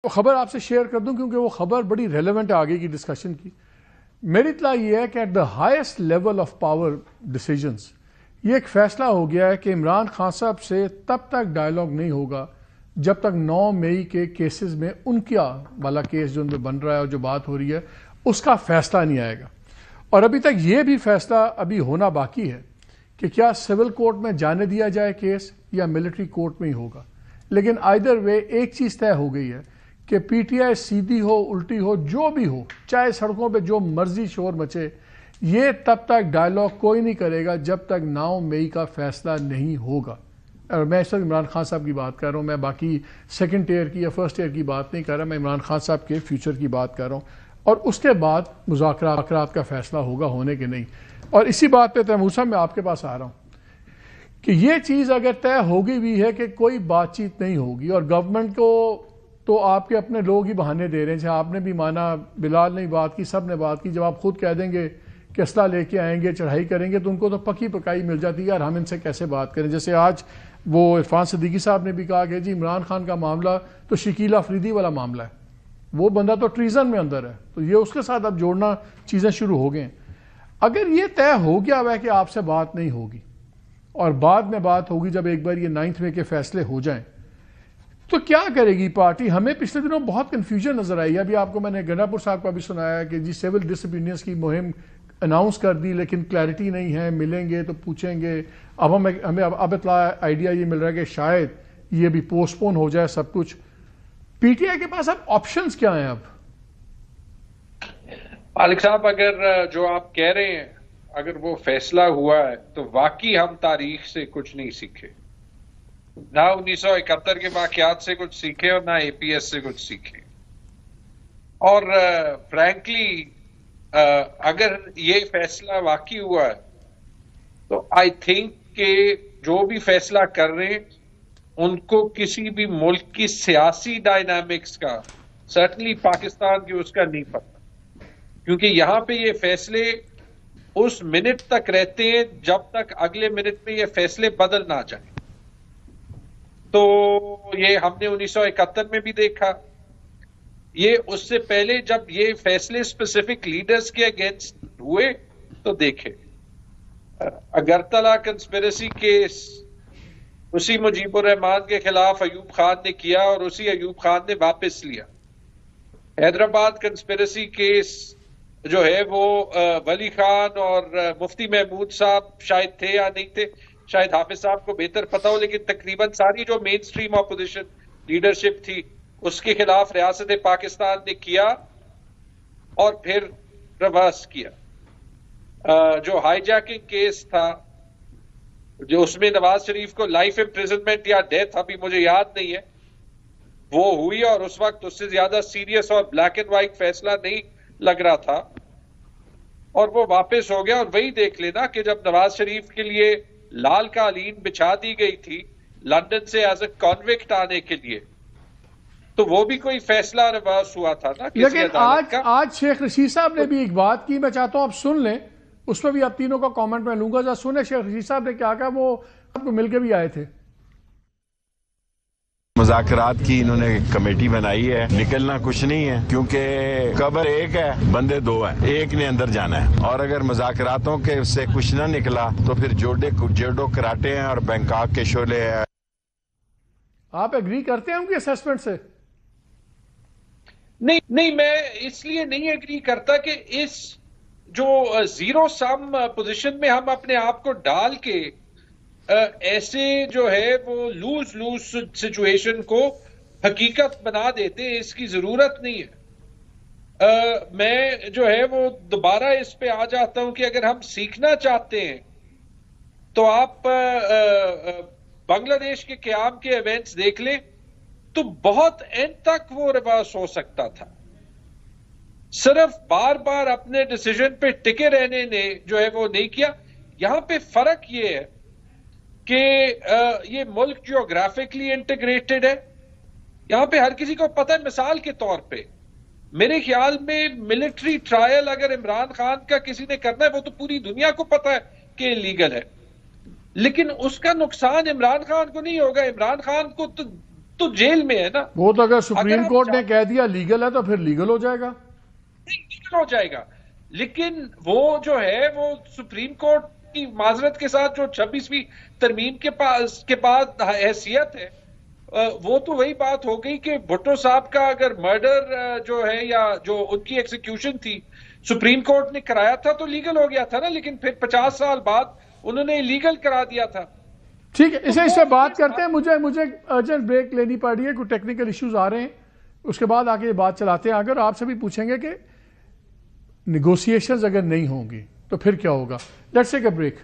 तो खबर आपसे शेयर कर दूं क्योंकि वो खबर बड़ी रेलेवेंट है आगे की डिस्कशन की। मेरी इत्तला ये है कि at the highest level of power decisions ये एक फैसला हो गया है कि इमरान खान साहब से तब तक डायलॉग नहीं होगा जब तक 9 मई के केसेस में उनका वाला केस जो उनमें बन रहा है और जो बात हो रही है उसका फैसला नहीं आएगा। और अभी तक ये भी फैसला अभी होना बाकी है कि क्या सिविल कोर्ट में जाने दिया जाए केस या मिलिट्री कोर्ट में ही होगा। लेकिन आइदर वे एक चीज़ तय हो गई है कि पीटीआई सीधी हो उल्टी हो जो भी हो, चाहे सड़कों पे जो मर्जी शोर मचे, ये तब तक डायलॉग कोई नहीं करेगा जब तक 9 मई का फैसला नहीं होगा। और मैं इस वक्त इमरान खान साहब की बात कर रहा हूँ, मैं बाकी सेकंड टियर की या फर्स्ट टियर की बात नहीं कर रहा, मैं इमरान खान साहब के फ्यूचर की बात कर रहा हूँ। और उसके बाद मुज़ाकरात का फैसला होगा होने के नहीं। और इसी बात पे तैमूर साहब मैं आपके पास आ रहा हूँ कि ये चीज़ अगर तय होगी भी है कि कोई बातचीत नहीं होगी और गवर्नमेंट को तो आपके अपने लोग ही बहाने दे रहे हैं, चाहे आपने भी माना, बिलाल ने बात की, सब ने बात की, जब आप खुद कह देंगे कि असला लेके आएंगे चढ़ाई करेंगे तो उनको तो पक्की पकाई मिल जाती है यार हम इनसे कैसे बात करें। जैसे आज वो इरफान सिद्दीकी साहब ने भी कहा कि जी इमरान खान का मामला तो शकील अफरीदी वाला मामला है, वो बंदा तो ट्रीजन में अंदर है, तो ये उसके साथ अब जोड़ना चीज़ें शुरू हो गए। अगर ये तय हो गया हुआ है कि आपसे बात नहीं होगी और बाद में बात होगी जब एक बार ये 9 मई के फैसले हो जाएं, तो क्या करेगी पार्टी। हमें पिछले दिनों बहुत कंफ्यूजन नजर आई है। अभी आपको मैंने गंडापुर साहब का भी सुनाया कि जी सिविल डिसोबीडियंस की मुहिम अनाउंस कर दी लेकिन क्लैरिटी नहीं है, मिलेंगे तो पूछेंगे। अब हमें अब इतना आइडिया ये मिल रहा है कि शायद ये भी पोस्टपोन हो जाए सब कुछ। पीटीआई के पास अब ऑप्शंस क्या हैं? अब मालिक साहब, अगर जो आप कह रहे हैं अगर वो फैसला हुआ है तो वाकई हम तारीख से कुछ नहीं सीखे, ना 1971 के वाकयात से कुछ सीखे और ना एपीएस से कुछ सीखे। और फ्रैंकली अगर ये फैसला वाकई हुआ है तो आई थिंक कि जो भी फैसला कर रहे हैं उनको किसी भी मुल्क की सियासी डायनामिक्स का, सर्टनली पाकिस्तान की, उसका नहीं पता, क्योंकि यहां पे ये फैसले उस मिनट तक रहते हैं जब तक अगले मिनट में ये फैसले बदल ना जाए। तो ये हमने 1971 में भी देखा, ये उससे पहले जब ये फैसले स्पेसिफिक लीडर्स के अगेंस्ट हुए तो देखे। अगरतला कंस्पिरेसी केस उसी मुजीबुर रहमान के खिलाफ अयूब खान ने किया और उसी अयूब खान ने वापस लिया। हैदराबाद कंस्पिरेसी केस जो है वो वली खान और मुफ्ती महमूद साहब शायद थे या नहीं थे, शायद हाफिज साहब को बेहतर पता हो, लेकिन तकरीबन सारी जो मेन स्ट्रीम ऑपोजिशन लीडरशिप थी उसके खिलाफ रियासत पाकिस्तान ने किया और फिर रिवर्स किया। जो हाईजैकिंग केस था जो उसमें नवाज शरीफ को लाइफ इम्प्रिजनमेंट या डेथ, अभी मुझे याद नहीं है, वो हुई और उस वक्त उससे ज्यादा सीरियस और ब्लैक एंड व्हाइट फैसला नहीं लग रहा था और वो वापस हो गया। और वही देख लेना कि जब नवाज शरीफ के लिए लाल कालीन बिछा दी गई थी लंदन से एज ए कॉन्विक्ट आने के लिए, तो वो भी कोई फैसला रिवर्स हुआ था ना। लेकिन आज शेख रशीद साहब ने भी एक बात की, मैं चाहता हूं आप सुन लें, उस पर भी आप तीनों का कमेंट में लूंगा। जरा सुने शेख रशीद साहब ने क्या कहा, वो आपको मिलकर भी आए थे। मुज़ाकरात की इन्होंने कमेटी बनाई है, निकलना कुछ नहीं है क्योंकि कबर एक है, बंदे दो है, एक ने अंदर जाना है। और अगर मुज़ाकरातों के से कुछ ना निकला तो फिर जोडो कराटे हैं और बैंकॉक के शोले हैं। आप एग्री करते हैं उनके असेसमेंट से? नहीं, मैं इसलिए नहीं एग्री करता कि इस जो जीरो सम पोजीशन में हम अपने आप को डाल के ऐसे जो है वो लूज लूज सिचुएशन को हकीकत बना देते हैं, इसकी जरूरत नहीं है। मैं जो है वो दोबारा इस पे आ जाता हूं कि अगर हम सीखना चाहते हैं तो आप बांग्लादेश के क़याम के इवेंट्स देख लें, तो बहुत एंड तक वो रिवर्स हो सकता था। सिर्फ बार बार अपने डिसीजन पे टिके रहने ने जो है वो नहीं किया। यहां पे फर्क ये है कि ये मुल्क जियोग्राफिकली इंटीग्रेटेड है, यहां पे हर किसी को पता है। मिसाल के तौर पे मेरे ख्याल में मिलिट्री ट्रायल अगर इमरान खान का किसी ने करना है, वो तो पूरी दुनिया को पता है कि इलीगल है, लेकिन उसका नुकसान इमरान खान को नहीं होगा। इमरान खान को तो तो जेल में है ना। वो तो अगर सुप्रीम अगर कोर्ट ने कह दिया लीगल है तो फिर लीगल हो जाएगा, लीगल हो जाएगा। लेकिन वो जो है वो सुप्रीम कोर्ट की माजरत के साथ जो 26वीं तरमीम के बाद हैसियत है, वो तो वही बात हो गई कि भुट्टो साहब का अगर मर्डर जो है या जो उनकी एग्जीक्यूशन थी सुप्रीम कोर्ट ने कराया था तो लीगल हो गया था ना, लेकिन फिर 50 साल बाद उन्होंने इलीगल करा दिया था। ठीक है, इससे बात करते हैं। मुझे अर्जेंट ब्रेक लेनी पड़ रही है, कुछ टेक्निकल इश्यूज आ रहे हैं, उसके बाद आगे ये बात चलाते हैं। अगर आपसे भी पूछेंगे कि निगोशिएशंस अगर नहीं होंगी तो फिर क्या होगा। Let's take a break.